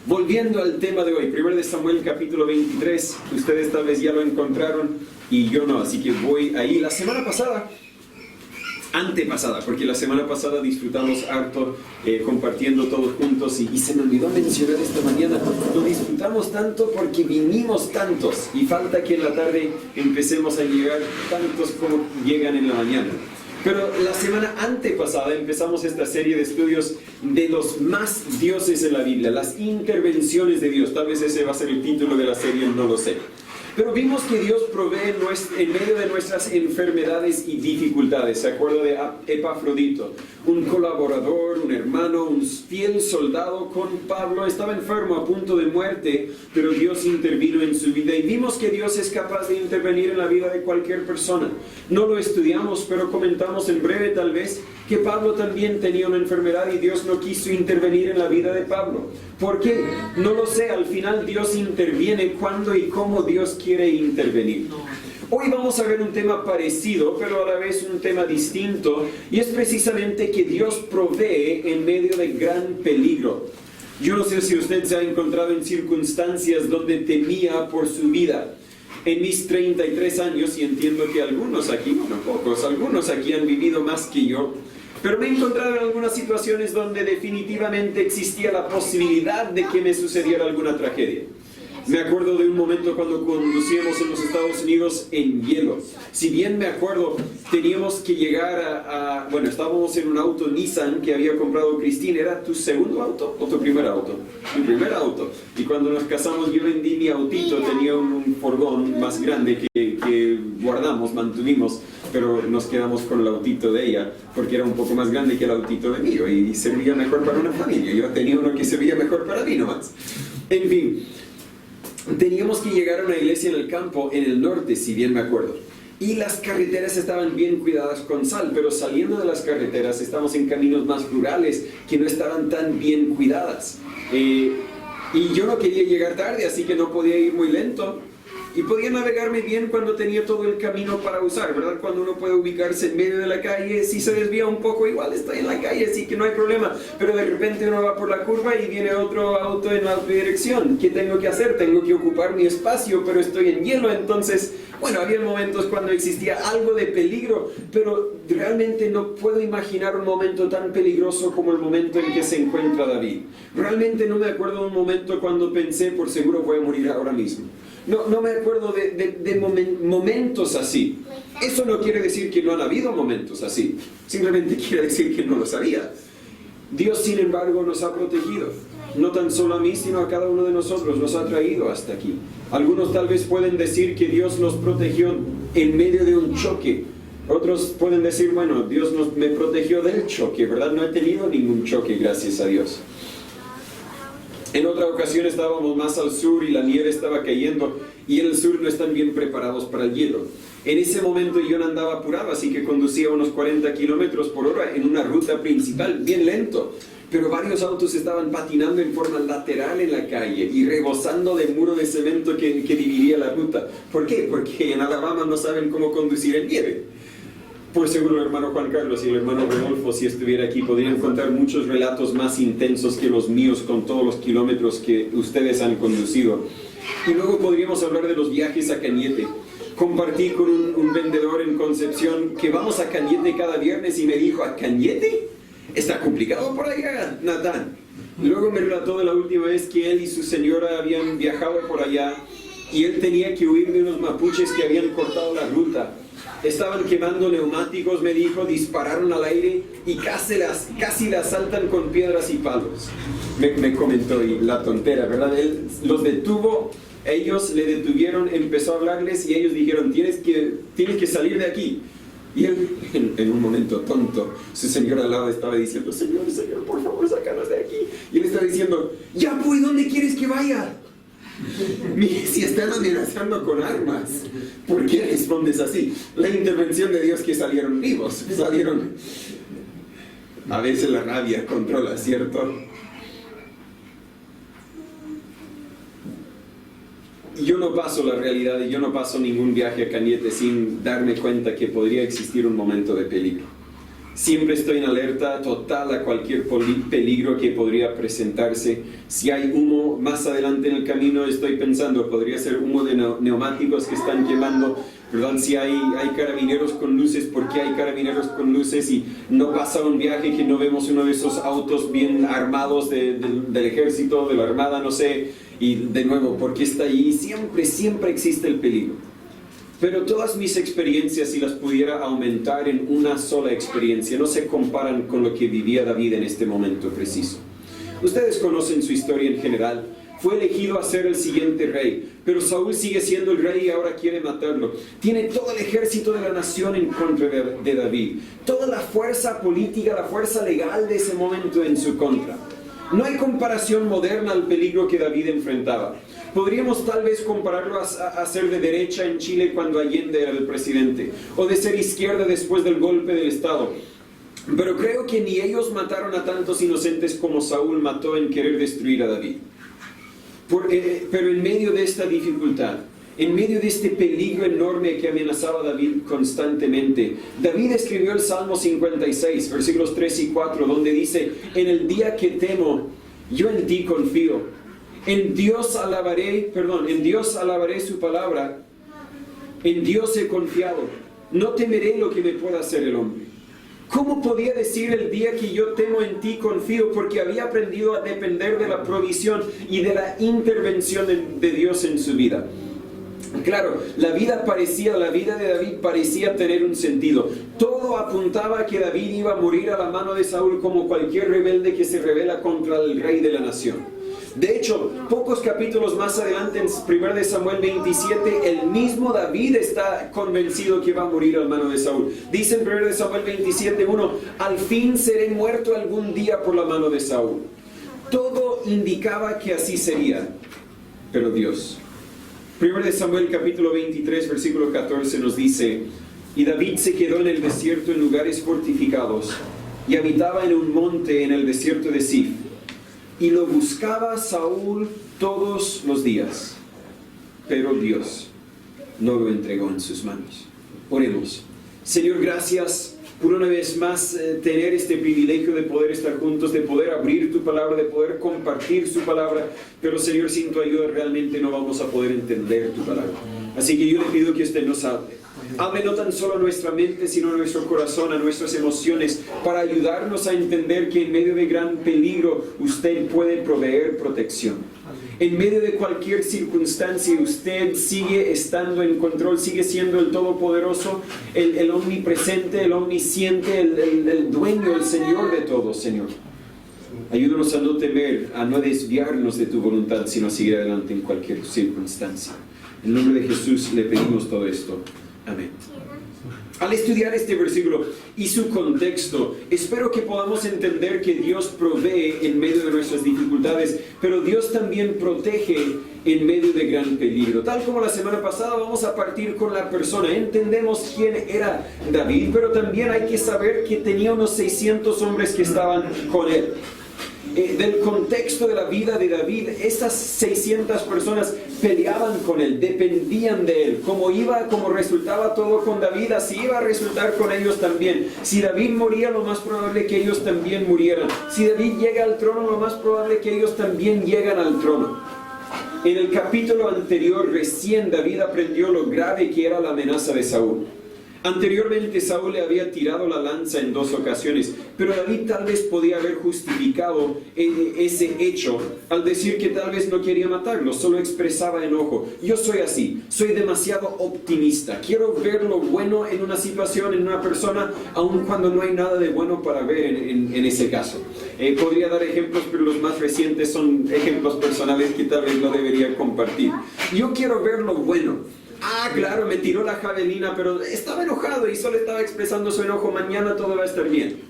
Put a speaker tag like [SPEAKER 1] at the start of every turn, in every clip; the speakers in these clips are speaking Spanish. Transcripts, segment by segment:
[SPEAKER 1] Volviendo al tema de hoy, 1 Samuel capítulo 23, ustedes tal vez ya lo encontraron y yo no, así que voy ahí. La semana pasada, antepasada, porque la semana pasada disfrutamos harto compartiendo todos juntos y se me olvidó mencionar esta mañana, lo disfrutamos tanto porque vinimos tantos y falta que en la tarde empecemos a llegar tantos como llegan en la mañana. Pero la semana antepasada empezamos esta serie de estudios de los más dioses en la Biblia, las intervenciones de Dios. Tal vez ese va a ser el título de la serie, no lo sé. Pero vimos que Dios provee en medio de nuestras enfermedades y dificultades. ¿Se acuerda de Epafrodito? Un colaborador, un hermano, un fiel soldado con Pablo. Estaba enfermo, a punto de muerte, pero Dios intervino en su vida. Y vimos que Dios es capaz de intervenir en la vida de cualquier persona. No lo estudiamos, pero comentamos en breve tal vez que Pablo también tenía una enfermedad y Dios no quiso intervenir en la vida de Pablo. ¿Por qué? No lo sé. Al final Dios interviene cuando y cómo Dios quiere intervenir. Hoy vamos a ver un tema parecido, pero a la vez un tema distinto, y es precisamente que Dios provee en medio de gran peligro. Yo no sé si usted se ha encontrado en circunstancias donde temía por su vida. En mis 33 años, y entiendo que algunos aquí, bueno, pocos, algunos aquí han vivido más que yo, pero me he encontrado en algunas situaciones donde definitivamente existía la posibilidad de que me sucediera alguna tragedia. Me acuerdo de un momento cuando conducíamos en los Estados Unidos en hielo. Si bien me acuerdo, teníamos que llegar bueno, estábamos en un auto Nissan que había comprado Cristina. ¿Era tu segundo auto o tu primer auto? Mi primer auto. Y cuando nos casamos yo vendí mi autito, tenía un furgón más grande que guardamos, mantuvimos, pero nos quedamos con el autito de ella, porque era un poco más grande que el autito de mí y servía mejor para una familia. Yo tenía uno que servía mejor para mí nomás. En fin. Teníamos que llegar a una iglesia en el campo, en el norte, si bien me acuerdo. Y las carreteras estaban bien cuidadas con sal, pero saliendo de las carreteras estamos en caminos más rurales que no estaban tan bien cuidadas. Y yo no quería llegar tarde, así que no podía ir muy lento. Y podía navegarme bien cuando tenía todo el camino para usar, ¿verdad? Cuando uno puede ubicarse en medio de la calle, si se desvía un poco, igual estoy en la calle, así que no hay problema. Pero de repente uno va por la curva y viene otro auto en la dirección. ¿Qué tengo que hacer? Tengo que ocupar mi espacio, pero estoy en hielo, entonces... Bueno, había momentos cuando existía algo de peligro, pero realmente no puedo imaginar un momento tan peligroso como el momento en que se encuentra David. Realmente no me acuerdo de un momento cuando pensé, por seguro voy a morir ahora mismo. No me acuerdo de momentos así. Eso no quiere decir que no han habido momentos así. Simplemente quiere decir que no los había. Dios, sin embargo, nos ha protegido. No tan solo a mí, sino a cada uno de nosotros. Nos ha traído hasta aquí. Algunos tal vez pueden decir que Dios nos protegió en medio de un choque. Otros pueden decir, bueno, Dios me protegió del choque, ¿verdad? No he tenido ningún choque, gracias a Dios. En otra ocasión estábamos más al sur y la nieve estaba cayendo y en el sur no están bien preparados para el hielo. En ese momento yo no andaba apurado, así que conducía unos 40 kilómetros por hora en una ruta principal, bien lento. Pero varios autos estaban patinando en forma lateral en la calle y rebosando del muro de cemento que dividía la ruta. ¿Por qué? Porque en Alabama no saben cómo conducir en nieve. Por seguro el hermano Juan Carlos y el hermano Rodolfo, si estuviera aquí, podrían contar muchos relatos más intensos que los míos con todos los kilómetros que ustedes han conducido. Y luego podríamos hablar de los viajes a Cañete. Compartí con un vendedor en Concepción que vamos a Cañete cada viernes y me dijo, ¿a Cañete? Está complicado por allá, Natán. Luego me relató de la última vez que él y su señora habían viajado por allá y él tenía que huir de unos mapuches que habían cortado la ruta. Estaban quemando neumáticos, me dijo, dispararon al aire y casi la asaltan con piedras y palos. Me comentó, y la tontera, ¿verdad? Él los detuvo, ellos le detuvieron, empezó a hablarles y ellos dijeron, tienes que salir de aquí. Y él, en un momento tonto, su señora al lado estaba diciendo, Señor, por favor, sácanos de aquí. Y él estaba diciendo, ya pues, ¿dónde quieres que vaya? Si están amenazando con armas, ¿por qué respondes así? La intervención de Dios que salieron vivos, A veces la rabia controla, ¿cierto? Yo no paso la realidad y yo no paso ningún viaje a Cañete sin darme cuenta que podría existir un momento de peligro. Siempre estoy en alerta total a cualquier peligro que podría presentarse. Si hay humo más adelante en el camino, estoy pensando, podría ser humo de neumáticos que están quemando, ¿verdad? Si hay carabineros con luces, ¿por qué hay carabineros con luces? Y no pasa un viaje que no vemos uno de esos autos bien armados del ejército, de la armada, no sé. Y de nuevo, ¿por qué está allí? Siempre existe el peligro. Pero todas mis experiencias, si las pudiera aumentar en una sola experiencia, no se comparan con lo que vivía David en este momento preciso. Ustedes conocen su historia en general. Fue elegido a ser el siguiente rey, pero Saúl sigue siendo el rey y ahora quiere matarlo. Tiene todo el ejército de la nación en contra de David. Toda la fuerza política, la fuerza legal de ese momento en su contra. No hay comparación moderna al peligro que David enfrentaba. Podríamos tal vez compararlo a ser de derecha en Chile cuando Allende era el presidente, o de ser izquierda después del golpe del Estado. Pero creo que ni ellos mataron a tantos inocentes como Saúl mató en querer destruir a David. Pero en medio de esta dificultad, en medio de este peligro enorme que amenazaba a David constantemente, David escribió el Salmo 56, versículos 3 y 4, donde dice: en el día que temo, yo en ti confío. En Dios alabaré su palabra. En Dios he confiado. No temeré lo que me pueda hacer el hombre. ¿Cómo podía decir el día que yo temo en ti confío? Porque había aprendido a depender de la provisión y de la intervención de Dios en su vida. Claro, la vida de David parecía tener un sentido. Todo apuntaba a que David iba a morir a la mano de Saúl como cualquier rebelde que se rebela contra el rey de la nación. De hecho, pocos capítulos más adelante, en 1 Samuel 27, el mismo David está convencido que va a morir a la mano de Saúl. Dice en 1 Samuel 27:1, al fin seré muerto algún día por la mano de Saúl. Todo indicaba que así sería, pero Dios. 1 Samuel capítulo 23, versículo 14 nos dice: y David se quedó en el desierto en lugares fortificados, y habitaba en un monte en el desierto de Sif. Y lo buscaba Saúl todos los días, pero Dios no lo entregó en sus manos. Oremos. Señor, gracias por una vez más tener este privilegio de poder estar juntos, de poder abrir tu palabra, de poder compartir su palabra. Pero Señor, sin tu ayuda realmente no vamos a poder entender tu palabra. Así que yo le pido que usted nos hable. Hable no tan solo a nuestra mente, sino a nuestro corazón, a nuestras emociones, para ayudarnos a entender que en medio de gran peligro usted puede proveer protección. En medio de cualquier circunstancia usted sigue estando en control, sigue siendo el Todopoderoso, el omnipresente, el omnisciente, el dueño, el Señor de todo, Señor. Ayúdanos a no temer, a no desviarnos de tu voluntad, sino a seguir adelante en cualquier circunstancia. En el nombre de Jesús le pedimos todo esto. Amén. Al estudiar este versículo y su contexto, espero que podamos entender que Dios provee en medio de nuestras dificultades, pero Dios también protege en medio de gran peligro. Tal como la semana pasada, vamos a partir con la persona. Entendemos quién era David, pero también hay que saber que tenía unos 600 hombres que estaban con él. Del contexto de la vida de David, esas 600 personas peleaban con él, dependían de él. Como resultaba todo con David, así iba a resultar con ellos también. Si David moría, lo más probable que ellos también murieran. Si David llega al trono, lo más probable que ellos también llegan al trono. En el capítulo anterior, recién David aprendió lo grave que era la amenaza de Saúl. Anteriormente Saúl le había tirado la lanza en 2 ocasiones, pero David tal vez podía haber justificado ese hecho al decir que tal vez no quería matarlo, solo expresaba enojo. Yo soy así, soy demasiado optimista, quiero ver lo bueno en una situación, en una persona, aun cuando no hay nada de bueno para ver en ese caso. Podría dar ejemplos, pero los más recientes son ejemplos personales que tal vez no debería compartir. Yo quiero ver lo bueno. Ah, claro, me tiró la javelina, pero estaba enojado y solo estaba expresando su enojo. Mañana todo va a estar bien.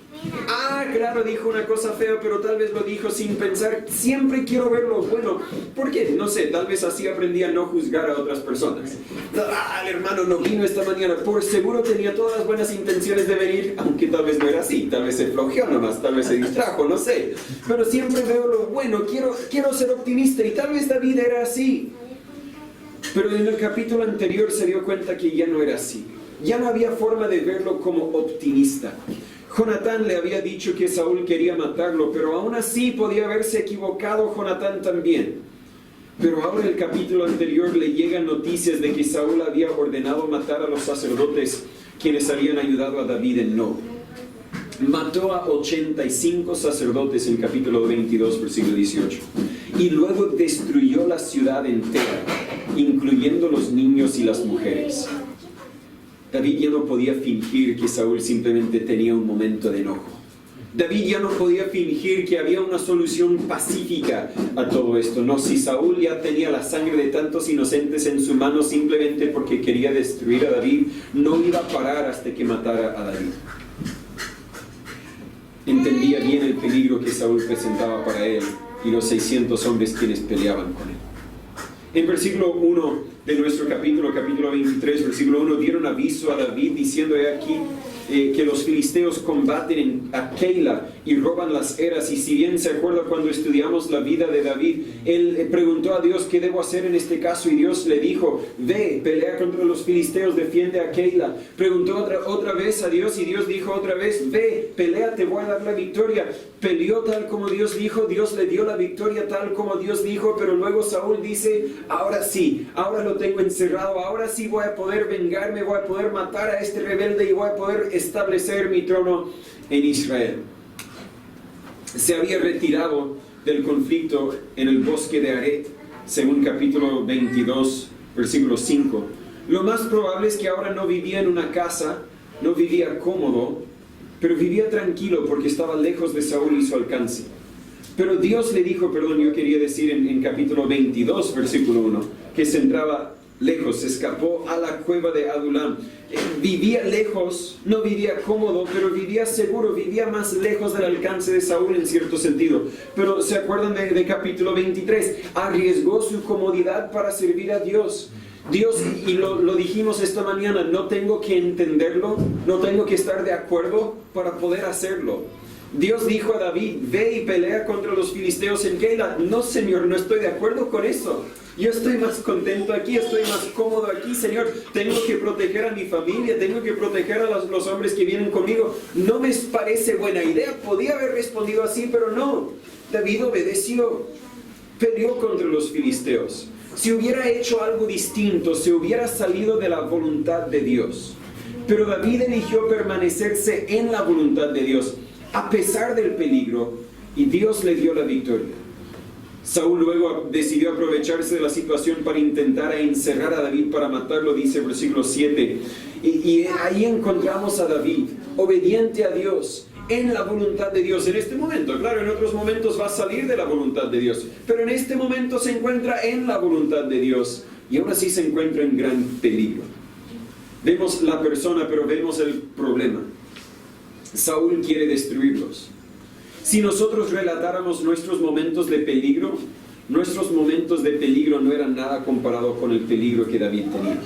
[SPEAKER 1] Ah, claro, dijo una cosa fea, pero tal vez lo dijo sin pensar. Siempre quiero ver lo bueno. ¿Por qué? No sé, tal vez así aprendí a no juzgar a otras personas. Ah, el hermano no vino esta mañana. Por seguro tenía todas las buenas intenciones de venir, aunque tal vez no era así. Tal vez se flojeó nomás, tal vez se distrajo, no sé. Pero siempre veo lo bueno, quiero ser optimista y tal vez David era así. Pero en el capítulo anterior se dio cuenta que ya no era así. Ya no había forma de verlo como optimista. Jonatán le había dicho que Saúl quería matarlo, pero aún así podía haberse equivocado Jonatán también. Pero ahora en el capítulo anterior le llegan noticias de que Saúl había ordenado matar a los sacerdotes quienes habían ayudado a David en No. Mató a 85 sacerdotes en capítulo 22, versículo 18. Y luego destruyó la ciudad entera, incluyendo los niños y las mujeres. David ya no podía fingir que Saúl simplemente tenía un momento de enojo. David ya no podía fingir que había una solución pacífica a todo esto. No, si Saúl ya tenía la sangre de tantos inocentes en su mano simplemente porque quería destruir a David, no iba a parar hasta que matara a David. Entendía bien el peligro que Saúl presentaba para él y los 600 hombres quienes peleaban con él. En versículo 1 de nuestro capítulo 23, versículo 1, dieron aviso a David diciendo: he aquí que los filisteos combaten a Keila y roban las eras. Y si bien se acuerda cuando estudiamos la vida de David, él preguntó a Dios: ¿qué debo hacer en este caso? Y Dios le dijo: ve, pelea contra los filisteos, defiende a Keila. Preguntó otra vez a Dios y Dios dijo otra vez: ve, pelea, te voy a dar la victoria. Peleó tal como Dios dijo, Dios le dio la victoria tal como Dios dijo, pero luego Saúl dice: ahora sí, ahora lo tengo encerrado, ahora sí voy a poder vengarme, voy a poder matar a este rebelde y voy a poder establecer mi trono en Israel. Se había retirado del conflicto en el bosque de Aret, según capítulo 22, versículo 5. Lo más probable es que ahora no vivía en una casa, no vivía cómodo, pero vivía tranquilo porque estaba lejos de Saúl y su alcance. Pero Dios le dijo, yo quería decir en capítulo 22, versículo 1, que se entraba lejos, se escapó a la cueva de Adulam. Vivía lejos, no vivía cómodo, pero vivía seguro, vivía más lejos del alcance de Saúl en cierto sentido. Pero ¿se acuerdan de capítulo 23? Arriesgó su comodidad para servir a Dios. Dios, y lo dijimos esta mañana, no tengo que entenderlo, no tengo que estar de acuerdo para poder hacerlo. Dios dijo a David: ve y pelea contra los filisteos en Keila. No, Señor, no estoy de acuerdo con eso. Yo estoy más contento aquí, estoy más cómodo aquí, Señor. Tengo que proteger a mi familia, tengo que proteger a los hombres que vienen conmigo. No me parece buena idea. Podía haber respondido así, pero no. David obedeció, peleó contra los filisteos. Si hubiera hecho algo distinto, se hubiera salido de la voluntad de Dios. Pero David eligió permanecerse en la voluntad de Dios, a pesar del peligro, y Dios le dio la victoria. Saúl luego decidió aprovecharse de la situación para intentar encerrar a David para matarlo, dice el versículo 7. Y ahí encontramos a David, obediente a Dios, en la voluntad de Dios. En este momento, claro, en otros momentos va a salir de la voluntad de Dios, pero en este momento se encuentra en la voluntad de Dios, y aún así se encuentra en gran peligro. Vemos la persona, pero vemos el problema. Saúl quiere destruirlos. Si nosotros relatáramos nuestros momentos de peligro, nuestros momentos de peligro no eran nada comparado con el peligro que David tenía.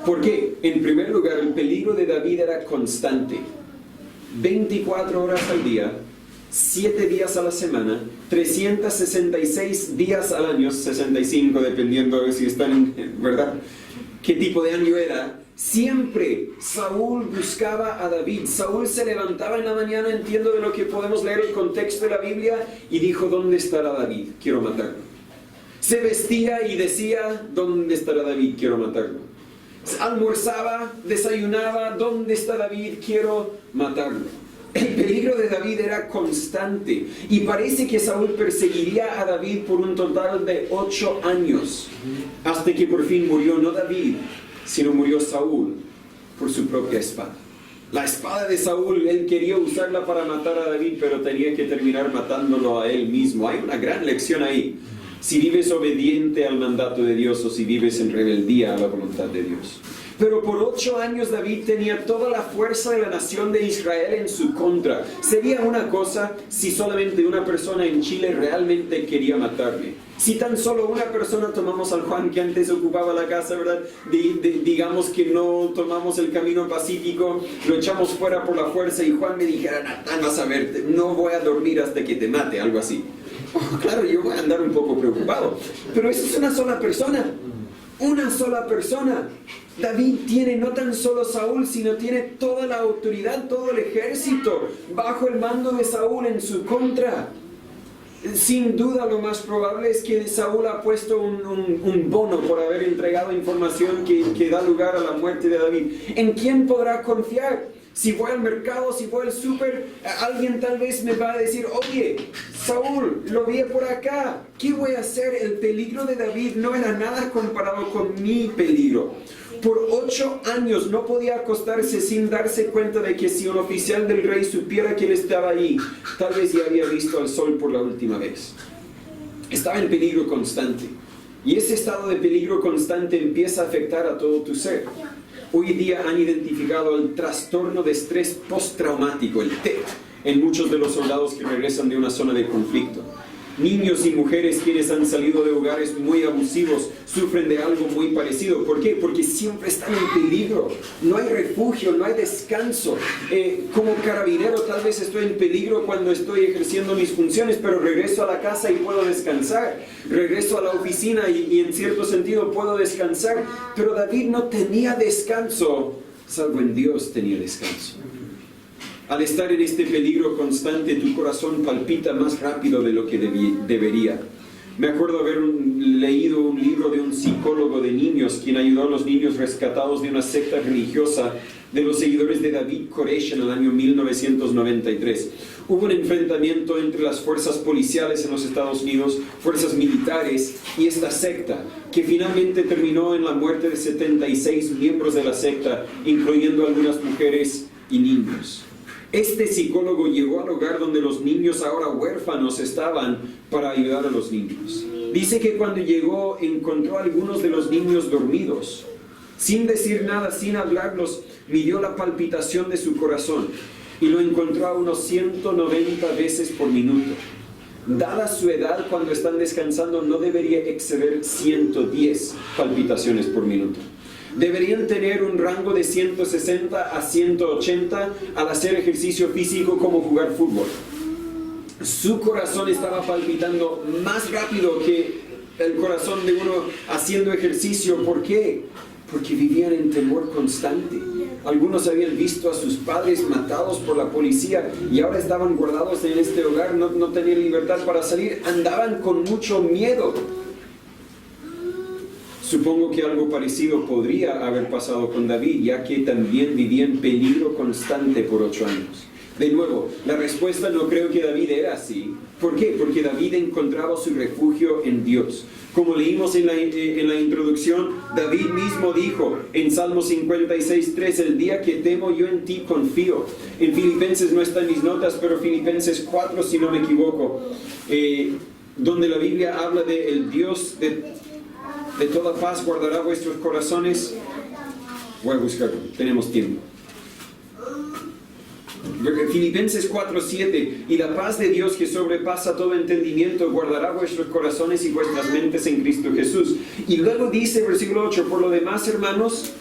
[SPEAKER 1] ¿Por qué? En primer lugar, el peligro de David era constante. 24 horas al día, 7 días a la semana, 366 días al año, 65 dependiendo de si están, ¿verdad? ¿Qué tipo de año era? Siempre Saúl buscaba a David. Saúl se levantaba en la mañana, entiendo de lo que podemos leer el contexto de la Biblia, y dijo: ¿dónde estará David? Quiero matarlo. Se vestía y decía: ¿dónde estará David? Quiero matarlo. Almorzaba, desayunaba: ¿dónde está David? Quiero matarlo. El peligro de David era constante, y parece que Saúl perseguiría a David por un total de 8 años, hasta que por fin murió no David, sino murió Saúl por su propia espada. La espada de Saúl, él quería usarla para matar a David, pero tenía que terminar matándolo a él mismo. Hay una gran lección ahí. Si vives obediente al mandato de Dios o si vives en rebeldía a la voluntad de Dios. Pero por 8 años David tenía toda la fuerza de la nación de Israel en su contra. Sería una cosa si solamente una persona en Chile realmente quería matarme. Si tan solo una persona, tomamos al Juan que antes ocupaba la casa, ¿verdad? Digamos que no tomamos el camino pacífico, lo echamos fuera por la fuerza y Juan me dijera: Natán, vas a ver, no voy a dormir hasta que te mate, algo así. Claro, yo voy a andar un poco preocupado, pero eso es una sola persona. Una sola persona. David tiene no tan solo Saúl, sino tiene toda la autoridad, todo el ejército bajo el mando de Saúl en su contra. Sin duda lo más probable es que Saúl ha puesto un bono por haber entregado información que da lugar a la muerte de David. ¿En quién podrá confiar? Si voy al mercado, si voy al súper, alguien tal vez me va a decir, oye, Saúl, lo vi por acá, ¿qué voy a hacer? El peligro de David no era nada comparado con mi peligro. Por 8 años no podía acostarse sin darse cuenta de que si un oficial del rey supiera que él estaba ahí, tal vez ya había visto al sol por la última vez. Estaba en peligro constante. Y ese estado de peligro constante empieza a afectar a todo tu ser. Hoy día han identificado el trastorno de estrés postraumático, el TEP, en muchos de los soldados que regresan de una zona de conflicto. Niños y mujeres quienes han salido de hogares muy abusivos sufren de algo muy parecido. ¿Por qué? Porque siempre están en peligro. No hay refugio, no hay descanso. Como carabinero tal vez estoy en peligro cuando estoy ejerciendo mis funciones, pero regreso a la casa y puedo descansar. Regreso a la oficina y en cierto sentido puedo descansar. Pero David no tenía descanso, salvo en Dios tenía descanso. Al estar en este peligro constante, tu corazón palpita más rápido de lo que debería. Me acuerdo haber leído un libro de un psicólogo de niños, quien ayudó a los niños rescatados de una secta religiosa de los seguidores de David Koresh en el año 1993. Hubo un enfrentamiento entre las fuerzas policiales en los Estados Unidos, fuerzas militares y esta secta, que finalmente terminó en la muerte de 76 miembros de la secta, incluyendo algunas mujeres y niños. Este psicólogo llegó al hogar donde los niños ahora huérfanos estaban para ayudar a los niños. Dice que cuando llegó encontró a algunos de los niños dormidos. Sin decir nada, sin hablarlos, midió la palpitación de su corazón y lo encontró a unos 190 veces por minuto. Dada su edad, cuando están descansando no debería exceder 110 palpitaciones por minuto. Deberían tener un rango de 160 a 180 al hacer ejercicio físico como jugar fútbol. Su corazón estaba palpitando más rápido que el corazón de uno haciendo ejercicio. ¿Por qué? Porque vivían en temor constante. Algunos habían visto a sus padres matados por la policía y ahora estaban guardados en este hogar, no tenían libertad para salir, andaban con mucho miedo. Supongo que algo parecido podría haber pasado con David, ya que también vivía en peligro constante por 8 años. De nuevo, la respuesta no creo que David era así. ¿Por qué? Porque David encontraba su refugio en Dios. Como leímos en la introducción, David mismo dijo en Salmo 56:3, el día que temo yo en ti confío. En Filipenses no está en mis notas, pero Filipenses 4, si no me equivoco, donde la Biblia habla de el Dios de toda paz guardará vuestros corazones. Voy a buscarlo, tenemos tiempo. Filipenses 4:7, y la paz de Dios que sobrepasa todo entendimiento guardará vuestros corazones y vuestras mentes en Cristo Jesús. Y luego dice, versículo 8, por lo demás, hermanos,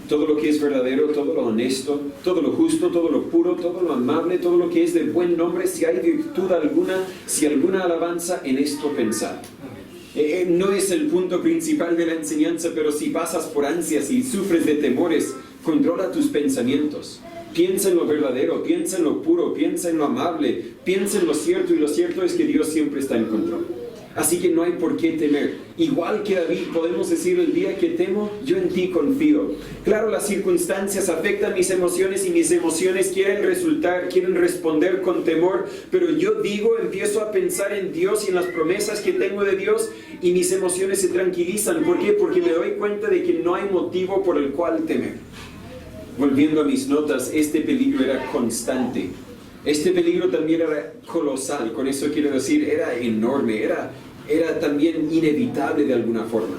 [SPEAKER 1] todo lo que es verdadero, todo lo honesto, todo lo justo, todo lo puro, todo lo amable, todo lo que es de buen nombre, si hay virtud alguna, si alguna alabanza, en esto pensad. No es el punto principal de la enseñanza, pero si pasas por ansias y sufres de temores, controla tus pensamientos. Piensa en lo verdadero, piensa en lo puro, piensa en lo amable, piensa en lo cierto, y lo cierto es que Dios siempre está en control. Así que no hay por qué temer. Igual que David, podemos decir, el día que temo, yo en ti confío. Claro, las circunstancias afectan mis emociones y mis emociones quieren responder con temor, pero yo empiezo a pensar en Dios y en las promesas que tengo de Dios y mis emociones se tranquilizan. ¿Por qué? Porque me doy cuenta de que no hay motivo por el cual temer. Volviendo a mis notas, este peligro era constante. Este peligro también era colosal, con eso quiero decir, era enorme, era también inevitable de alguna forma.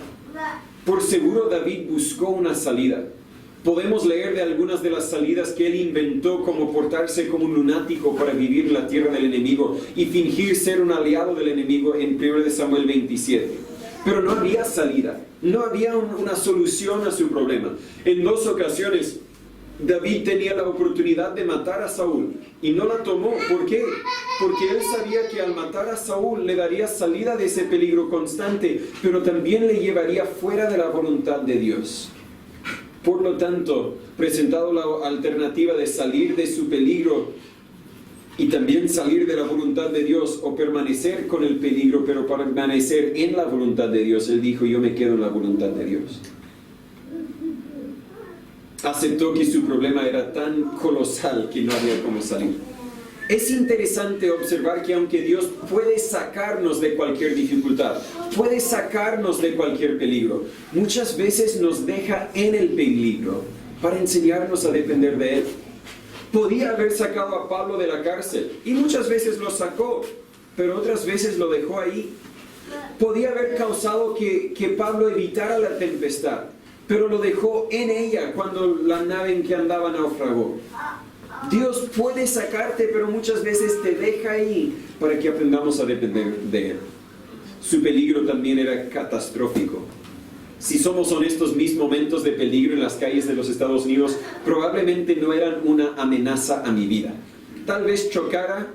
[SPEAKER 1] Por seguro David buscó una salida. Podemos leer de algunas de las salidas que él inventó, como portarse como un lunático para vivir en la tierra del enemigo y fingir ser un aliado del enemigo en 1 Samuel 27. Pero no había salida, no había una solución a su problema. En 2 ocasiones, David tenía la oportunidad de matar a Saúl y no la tomó. ¿Por qué? porque él sabía que al matar a Saúl le daría salida de ese peligro constante, pero también le llevaría fuera de la voluntad de Dios. Por lo tanto, presentado la alternativa de salir de su peligro y también salir de la voluntad de Dios, o permanecer con el peligro, pero permanecer en la voluntad de Dios, él dijo: yo me quedo en la voluntad de Dios. Aceptó que su problema era tan colosal que no había cómo salir. Es interesante observar que aunque Dios puede sacarnos de cualquier dificultad, puede sacarnos de cualquier peligro, muchas veces nos deja en el peligro para enseñarnos a depender de Él. Podía haber sacado a Pablo de la cárcel, y muchas veces lo sacó, pero otras veces lo dejó ahí. Podía haber causado que Pablo evitara la tempestad, pero lo dejó en ella cuando la nave en que andaba naufragó. Dios puede sacarte, pero muchas veces te deja ahí para que aprendamos a depender de Él. Su peligro también era catastrófico. Si somos honestos, mis momentos de peligro en las calles de los Estados Unidos probablemente no eran una amenaza a mi vida. Tal vez chocara,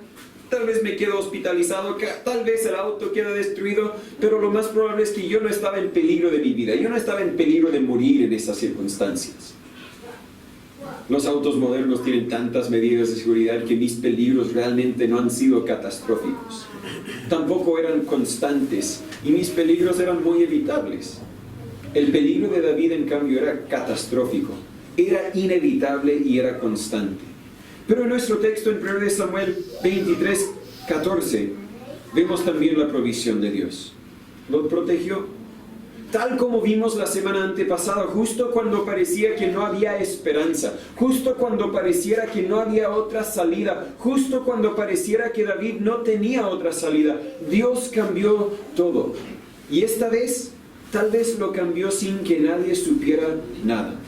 [SPEAKER 1] tal vez me quedo hospitalizado, tal vez el auto queda destruido, pero lo más probable es que yo no estaba en peligro de mi vida. Yo no estaba en peligro de morir en esas circunstancias. Los autos modernos tienen tantas medidas de seguridad que mis peligros realmente no han sido catastróficos. Tampoco eran constantes y mis peligros eran muy evitables. El peligro de David, en cambio, era catastrófico, era inevitable y era constante. Pero en nuestro texto, en 1 Samuel 23:14, vemos también la provisión de Dios. Lo protegió. Tal como vimos la semana antepasada, justo cuando parecía que no había esperanza, justo cuando pareciera que no había otra salida, justo cuando pareciera que David no tenía otra salida, Dios cambió todo. Y esta vez, tal vez lo cambió sin que nadie supiera nada.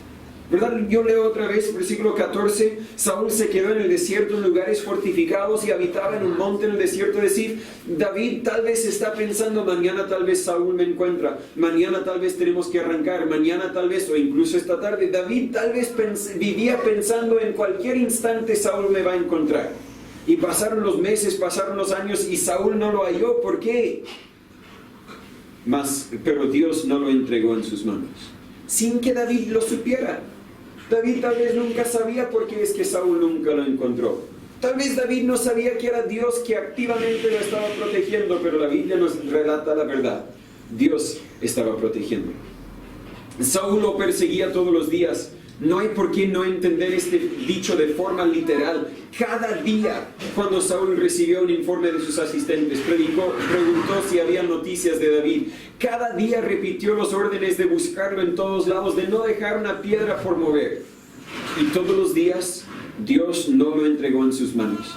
[SPEAKER 1] ¿Verdad? Yo leo otra vez, versículo 14, Saúl se quedó en el desierto en lugares fortificados y habitaba en un monte en el desierto de Zif. David tal vez está pensando: mañana tal vez Saúl me encuentra, mañana tal vez tenemos que arrancar, mañana tal vez, o incluso esta tarde. David tal vez vivía pensando: en cualquier instante Saúl me va a encontrar. Y pasaron los meses, pasaron los años y Saúl no lo halló. ¿Por qué? Pero Dios no lo entregó en sus manos, sin que David lo supiera. David tal vez nunca sabía por qué es que Saúl nunca lo encontró. Tal vez David no sabía que era Dios que activamente lo estaba protegiendo, pero la Biblia nos relata la verdad. Dios estaba protegiendo. Saúl lo perseguía todos los días. No hay por qué no entender este dicho de forma literal. Cada día, cuando Saúl recibió un informe de sus asistentes, preguntó si había noticias de David. Cada día repitió los órdenes de buscarlo en todos lados, de no dejar una piedra por mover. Y todos los días, Dios no lo entregó en sus manos.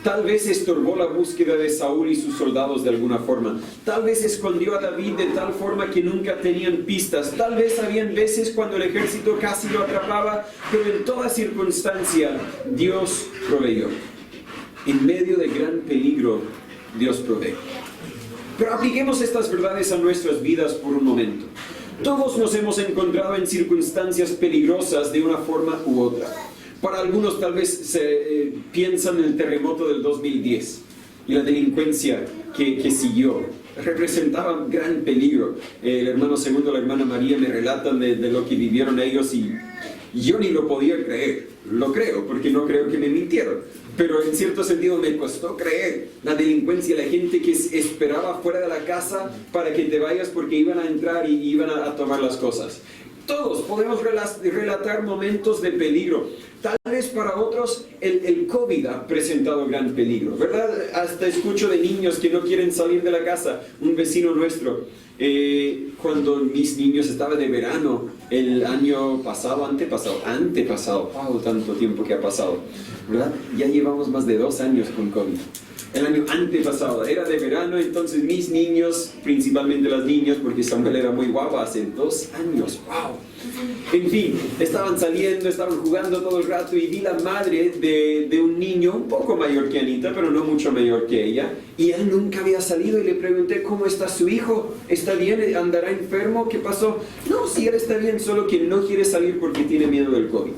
[SPEAKER 1] Tal vez estorbó la búsqueda de Saúl y sus soldados de alguna forma. Tal vez escondió a David de tal forma que nunca tenían pistas. Tal vez habían veces cuando el ejército casi lo atrapaba, pero en toda circunstancia Dios proveyó. En medio de gran peligro, Dios provee. Pero apliquemos estas verdades a nuestras vidas por un momento. Todos nos hemos encontrado en circunstancias peligrosas de una forma u otra. Para algunos tal vez piensan en el terremoto del 2010 y la delincuencia que siguió. Representaba gran peligro. El hermano Segundo, la hermana María me relatan de lo que vivieron ellos y yo ni lo podía creer. Lo creo porque no creo que me mintieron. Pero en cierto sentido me costó creer la delincuencia, la gente que esperaba fuera de la casa para que te vayas porque iban a entrar y iban a tomar las cosas. Todos podemos relatar momentos de peligro. Tal vez para otros el COVID ha presentado gran peligro, ¿verdad? Hasta escucho de niños que no quieren salir de la casa. Un vecino nuestro, cuando mis niños estaban de verano, el año pasado, antepasado, wow, tanto tiempo que ha pasado, ¿verdad? Ya llevamos más de 2 años con COVID. El año antepasado era de verano, entonces mis niños, principalmente las niñas, porque Samuel era muy guapo hace 2 años, wow. En fin, estaban saliendo, estaban jugando todo el rato y vi la madre de un niño un poco mayor que Anita, pero no mucho mayor que ella, y él nunca había salido y le pregunté: ¿cómo está su hijo? ¿Está bien? ¿Andará enfermo? ¿Qué pasó? No, sí, él está bien, solo que no quiere salir porque tiene miedo del COVID.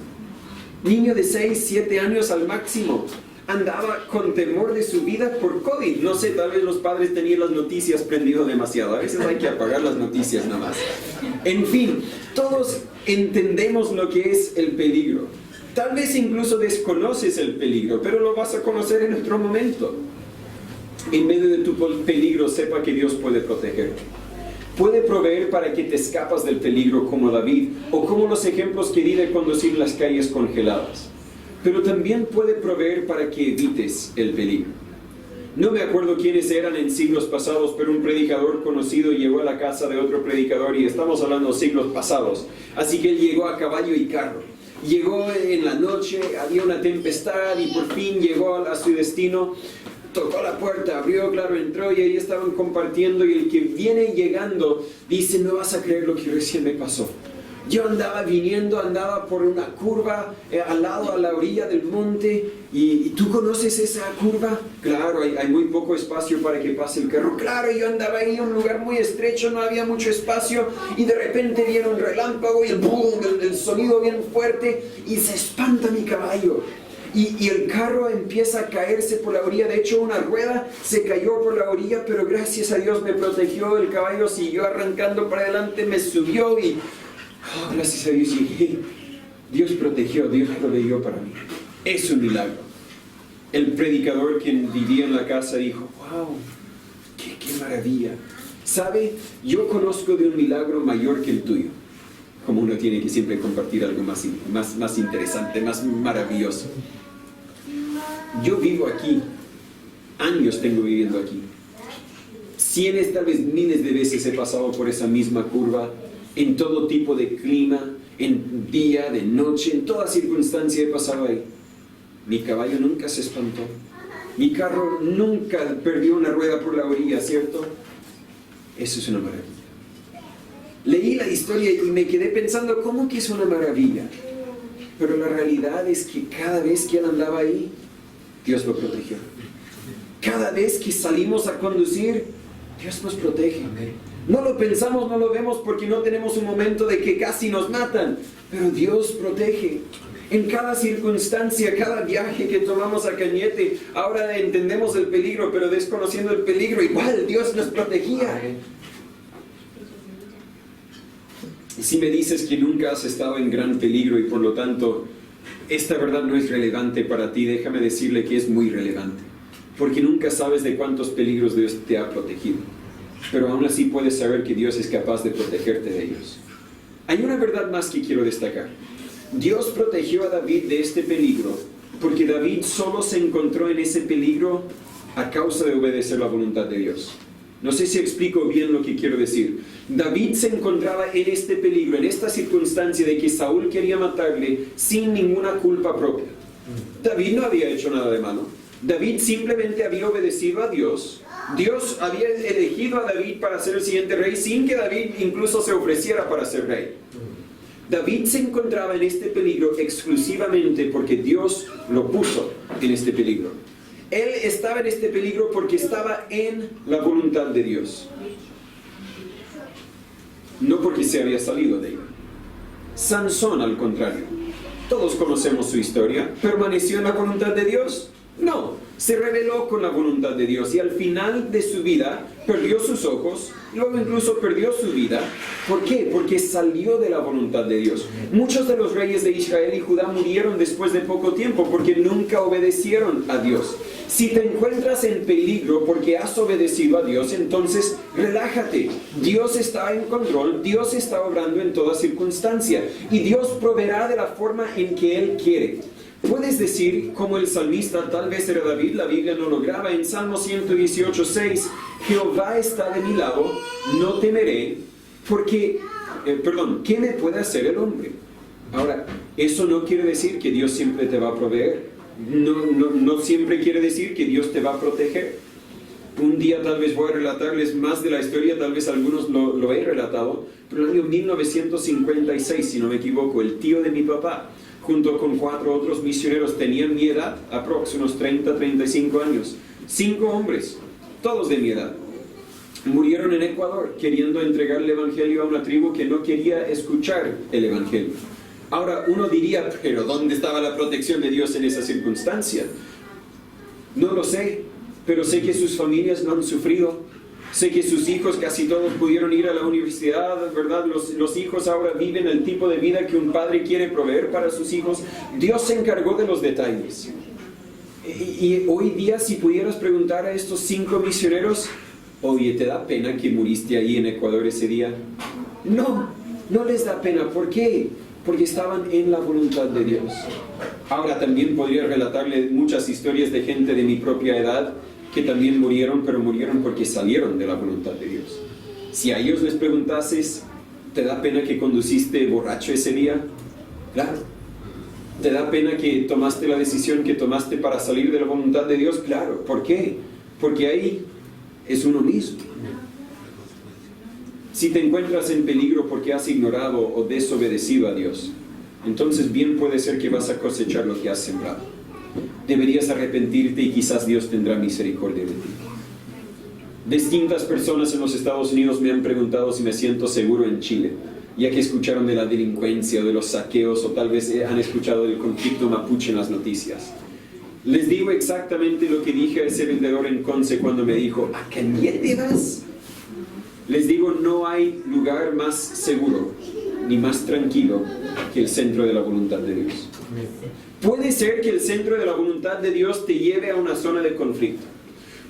[SPEAKER 1] Niño de 6, 7 años al máximo. andaba con temor de su vida por COVID. No sé, tal vez los padres tenían las noticias prendidas demasiado. A veces hay que apagar las noticias nada más. En fin, todos entendemos lo que es el peligro. Tal vez incluso desconoces el peligro, pero lo vas a conocer en otro momento. En medio de tu peligro, sepa que Dios puede protegerte. Puede proveer para que te escapas del peligro como David, o como los ejemplos que di de conducir las calles congeladas. Pero también puede proveer para que evites el peligro. No me acuerdo quiénes eran en siglos pasados, pero un predicador conocido llegó a la casa de otro predicador, y estamos hablando de siglos pasados. Así que él llegó a caballo y carro. Llegó en la noche, había una tempestad y por fin llegó a su destino. Tocó la puerta, abrió, claro, entró y ahí estaban compartiendo, y el que viene llegando dice: no vas a creer lo que recién me pasó. Yo andaba por una curva al lado, a la orilla del monte, y ¿tú conoces esa curva? Claro, hay muy poco espacio para que pase el carro. Claro, yo andaba ahí en un lugar muy estrecho, no había mucho espacio, y de repente viene un relámpago y el sonido bien fuerte, y se espanta mi caballo. Y el carro empieza a caerse por la orilla. De hecho, una rueda se cayó por la orilla, pero gracias a Dios me protegió. El caballo siguió arrancando para adelante, me subió y gracias a Dios, Dios protegió, Dios proveyó para mí. Es un milagro. El predicador quien vivía en la casa dijo: wow, qué maravilla. ¿Sabe? Yo conozco de un milagro mayor que el tuyo. Como uno tiene que siempre compartir algo más interesante, más maravilloso. Yo vivo aquí, años tengo viviendo aquí. Cientos, tal vez miles de veces he pasado por esa misma curva, en todo tipo de clima, en día, de noche, en toda circunstancia he pasado ahí. Mi caballo nunca se espantó. Mi carro nunca perdió una rueda por la orilla, ¿cierto? Eso es una maravilla. Leí la historia y me quedé pensando, ¿cómo que es una maravilla? Pero la realidad es que cada vez que él andaba ahí, Dios lo protegió. Cada vez que salimos a conducir, Dios nos protege. No lo pensamos, no lo vemos porque no tenemos un momento de que casi nos matan, pero Dios protege. En cada circunstancia, cada viaje que tomamos a Cañete, ahora entendemos el peligro, pero desconociendo el peligro, igual Dios nos protegía. Si me dices que nunca has estado en gran peligro y por lo tanto esta verdad no es relevante para ti, déjame decirle que es muy relevante, porque nunca sabes de cuántos peligros Dios te ha protegido, pero aún así puedes saber que Dios es capaz de protegerte de ellos. Hay una verdad más que quiero destacar. Dios protegió a David de este peligro porque David solo se encontró en ese peligro a causa de obedecer la voluntad de Dios. No sé si explico bien lo que quiero decir. David se encontraba en este peligro, en esta circunstancia de que Saúl quería matarle sin ninguna culpa propia. David no había hecho nada de malo. David simplemente había obedecido a Dios. Dios había elegido a David para ser el siguiente rey sin que David incluso se ofreciera para ser rey. David se encontraba en este peligro exclusivamente porque Dios lo puso en este peligro. Él estaba en este peligro porque estaba en la voluntad de Dios, no porque se había salido de ella. Sansón, al contrario, todos conocemos su historia. ¿Permaneció en la voluntad de Dios? No, se rebeló con la voluntad de Dios y al final de su vida perdió sus ojos, luego incluso perdió su vida. ¿Por qué? Porque salió de la voluntad de Dios. Muchos de los reyes de Israel y Judá murieron después de poco tiempo porque nunca obedecieron a Dios. Si te encuentras en peligro porque has obedecido a Dios, entonces relájate. Dios está en control, Dios está obrando en toda circunstancia y Dios proveerá de la forma en que Él quiere. Puedes decir, como el salmista, tal vez era David, la Biblia no lo graba, en Salmo 118:6, Jehová está de mi lado, no temeré, porque, ¿qué me puede hacer el hombre? Ahora, eso no quiere decir que Dios siempre te va a proveer, no siempre quiere decir que Dios te va a proteger. Un día tal vez voy a relatarles más de la historia, tal vez algunos lo he relatado, pero en el año 1956, si no me equivoco, el tío de mi papá, junto con 4 otros misioneros, tenían mi edad, aproximadamente unos 30-35 años. 5 hombres, todos de mi edad, murieron en Ecuador queriendo entregar el evangelio a una tribu que no quería escuchar el evangelio. Ahora uno diría, pero ¿dónde estaba la protección de Dios en esa circunstancia? No lo sé, pero sé que sus familias no han sufrido. Sé que sus hijos casi todos pudieron ir a la universidad, ¿verdad? Los hijos ahora viven el tipo de vida que un padre quiere proveer para sus hijos. Dios se encargó de los detalles. Y hoy día, si pudieras preguntar a estos 5 misioneros, oye, ¿te da pena que muriste ahí en Ecuador ese día? No, no les da pena. ¿Por qué? Porque estaban en la voluntad de Dios. Ahora también podría relatarle muchas historias de gente de mi propia edad que también murieron, pero murieron porque salieron de la voluntad de Dios. Si a ellos les preguntases, ¿te da pena que conduciste borracho ese día? Claro. ¿Te da pena que tomaste la decisión que tomaste para salir de la voluntad de Dios? Claro. ¿Por qué? Porque ahí es uno mismo. Si te encuentras en peligro porque has ignorado o desobedecido a Dios, entonces bien puede ser que vas a cosechar lo que has sembrado. Deberías arrepentirte y quizás Dios tendrá misericordia de ti. Distintas personas en los Estados Unidos me han preguntado si me siento seguro en Chile, ya que escucharon de la delincuencia, de los saqueos, o tal vez han escuchado del conflicto mapuche en las noticias. Les digo exactamente lo que dije a ese vendedor en Conce cuando me dijo, ¿a Cañete vas? Les digo, no hay lugar más seguro ni más tranquilo que el centro de la voluntad de Dios. Puede ser que el centro de la voluntad de Dios te lleve a una zona de conflicto.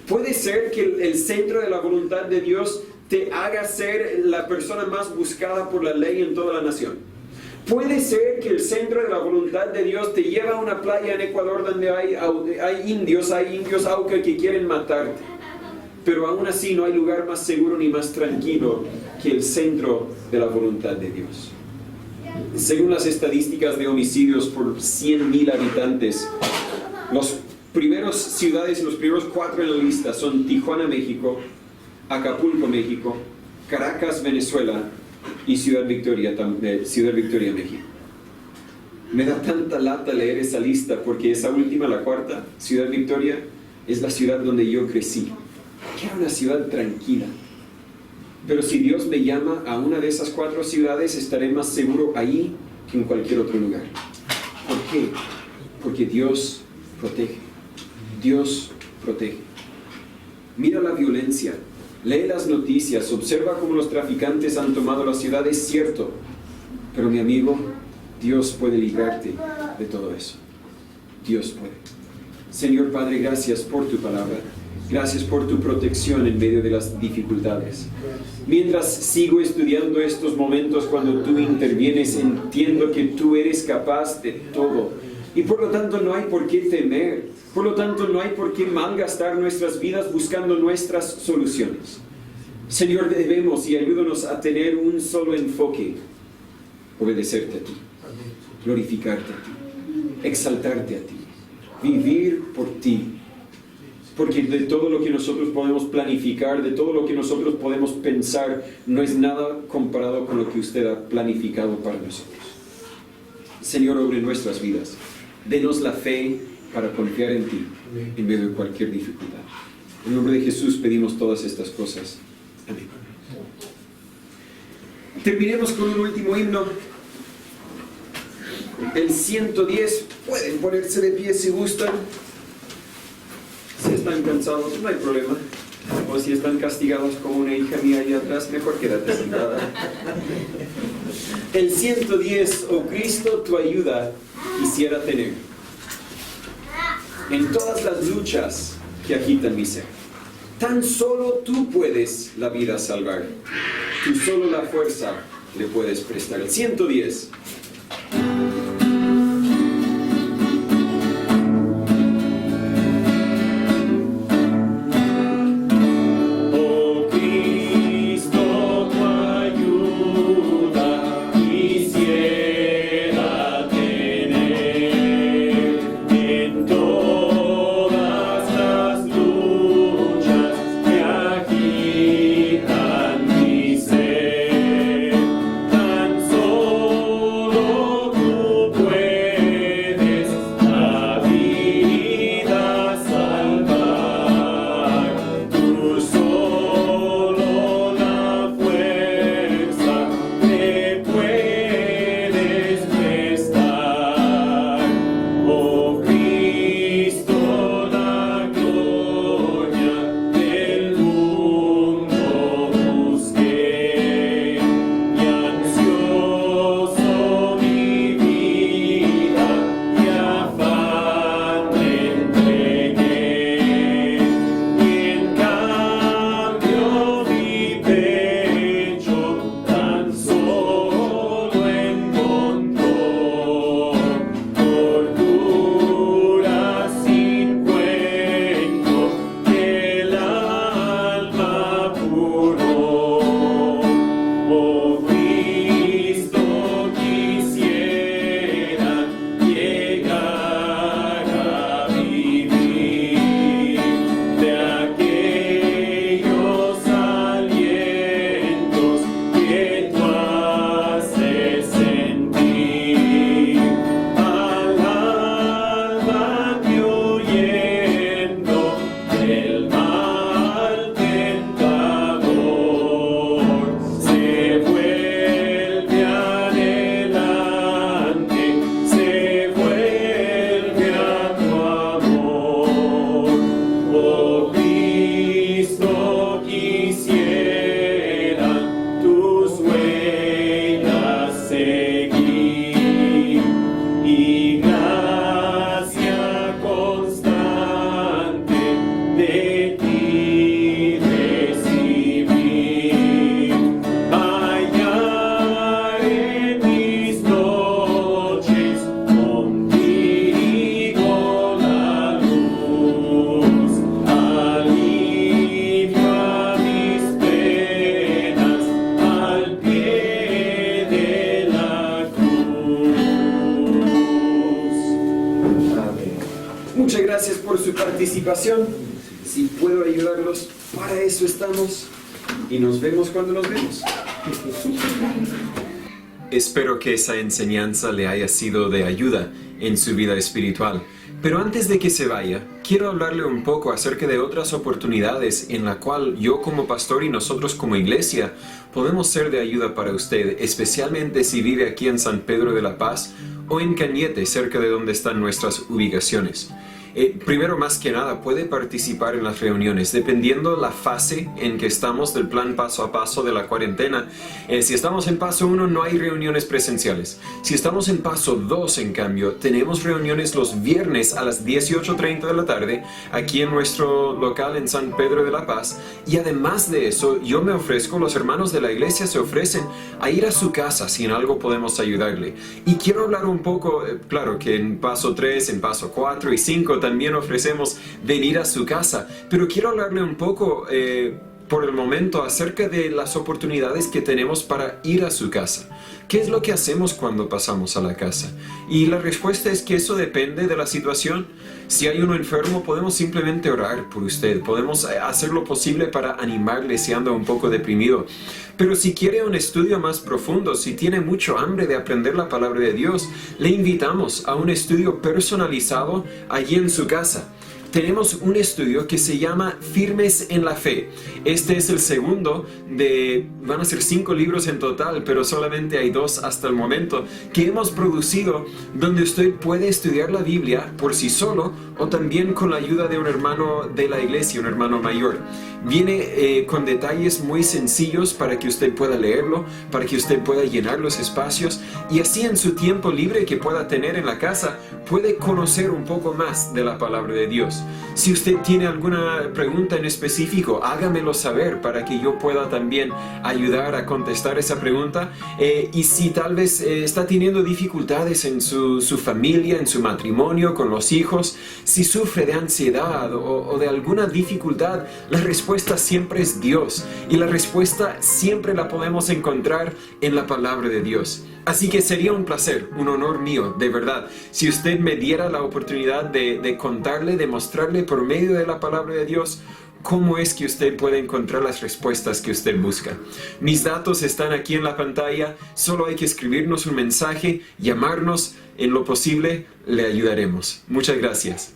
[SPEAKER 1] Puede ser que el centro de la voluntad de Dios te haga ser la persona más buscada por la ley en toda la nación. Puede ser que el centro de la voluntad de Dios te lleve a una playa en Ecuador donde hay indios auca que quieren matarte. Pero aún así no hay lugar más seguro ni más tranquilo que el centro de la voluntad de Dios. Según las estadísticas de homicidios por 100,000 habitantes, los primeros ciudades, los primeros 4 en la lista son Tijuana, México, Acapulco, México, Caracas, Venezuela y Ciudad Victoria, México. Me da tanta lata leer esa lista porque esa última, la 4ª, Ciudad Victoria, es la ciudad donde yo crecí, que era una ciudad tranquila. Pero si Dios me llama a una de esas 4 ciudades, estaré más seguro ahí que en cualquier otro lugar. ¿Por qué? Porque Dios protege. Dios protege. Mira la violencia, lee las noticias, observa cómo los traficantes han tomado la ciudad, es cierto. Pero mi amigo, Dios puede librarte de todo eso. Dios puede. Señor Padre, gracias por tu palabra. Gracias por tu protección en medio de las dificultades. Mientras sigo estudiando estos momentos cuando tú intervienes, entiendo que tú eres capaz de todo. Y por lo tanto no hay por qué temer. Por lo tanto no hay por qué malgastar nuestras vidas buscando nuestras soluciones. Señor, debemos y ayúdanos a tener un solo enfoque. Obedecerte a ti. Glorificarte a ti. Exaltarte a ti. Vivir por ti. Porque de todo lo que nosotros podemos planificar, de todo lo que nosotros podemos pensar, no es nada comparado con lo que usted ha planificado para nosotros. Señor, obre nuestras vidas. Denos la fe para confiar en ti en medio de cualquier dificultad. En nombre de Jesús pedimos todas estas cosas. Amén. Terminemos con un último himno. El 110. Pueden ponerse de pie si gustan. Si están cansados, no hay problema. O si están castigados como una hija mía ahí atrás, mejor quédate sentada. El 110, oh Cristo, tu ayuda quisiera tener en todas las luchas que agitan mi ser. Tan solo tú puedes la vida salvar. Tú solo la fuerza le puedes prestar. El 110.
[SPEAKER 2] Tan solo
[SPEAKER 1] participación, si puedo ayudarlos, para eso estamos. Y nos vemos cuando nos vemos. Espero que esa enseñanza le haya sido de ayuda en su vida espiritual. Pero antes de que se vaya, quiero hablarle un poco acerca de otras oportunidades en la cual yo como pastor y nosotros como iglesia podemos ser de ayuda para usted, especialmente si vive aquí en San Pedro de la Paz o en Cañete, cerca de donde están nuestras ubicaciones. Primero, más que nada, puede participar en las reuniones, dependiendo la fase en que estamos del plan paso a paso de la cuarentena. Si estamos en paso 1, no hay reuniones presenciales. Si estamos en paso 2, en cambio, tenemos reuniones los viernes a las 18:30 de la tarde, aquí en nuestro local en San Pedro de la Paz. Y además de eso, yo me ofrezco, los hermanos de la iglesia se ofrecen a ir a su casa si en algo podemos ayudarle. Y quiero hablar un poco, claro que en paso 3, en paso 4 y 5, también ofrecemos venir a su casa, pero quiero hablarle un poco por el momento acerca de las oportunidades que tenemos para ir a su casa. ¿Qué es lo que hacemos cuando pasamos a la casa? Y la respuesta es que eso depende de la situación. Si hay uno enfermo, podemos simplemente orar por usted. Podemos hacer lo posible para animarle si anda un poco deprimido. Pero si quiere un estudio más profundo, si tiene mucho hambre de aprender la palabra de Dios, le invitamos a un estudio personalizado allí en su casa. Tenemos un estudio que se llama Firmes en la Fe. Este es el segundo van a ser 5 libros en total, pero solamente hay 2 hasta el momento, que hemos producido, donde usted puede estudiar la Biblia por sí solo o también con la ayuda de un hermano de la iglesia, un hermano mayor. Viene con detalles muy sencillos para que usted pueda leerlo, para que usted pueda llenar los espacios y así en su tiempo libre que pueda tener en la casa, puede conocer un poco más de la palabra de Dios. Si usted tiene alguna pregunta en específico, hágamelo saber para que yo pueda también ayudar a contestar esa pregunta. Y si tal vez está teniendo dificultades en su familia, en su matrimonio, con los hijos, si sufre de ansiedad o de alguna dificultad, la respuesta siempre es Dios. Y la respuesta siempre la podemos encontrar en la palabra de Dios. Así que sería un placer, un honor mío, de verdad, si usted me diera la oportunidad de contarle, de mostrarle por medio de la palabra de Dios cómo es que usted puede encontrar las respuestas que usted busca. Mis datos están aquí en la pantalla, solo hay que escribirnos un mensaje, llamarnos, en lo posible le ayudaremos. Muchas gracias.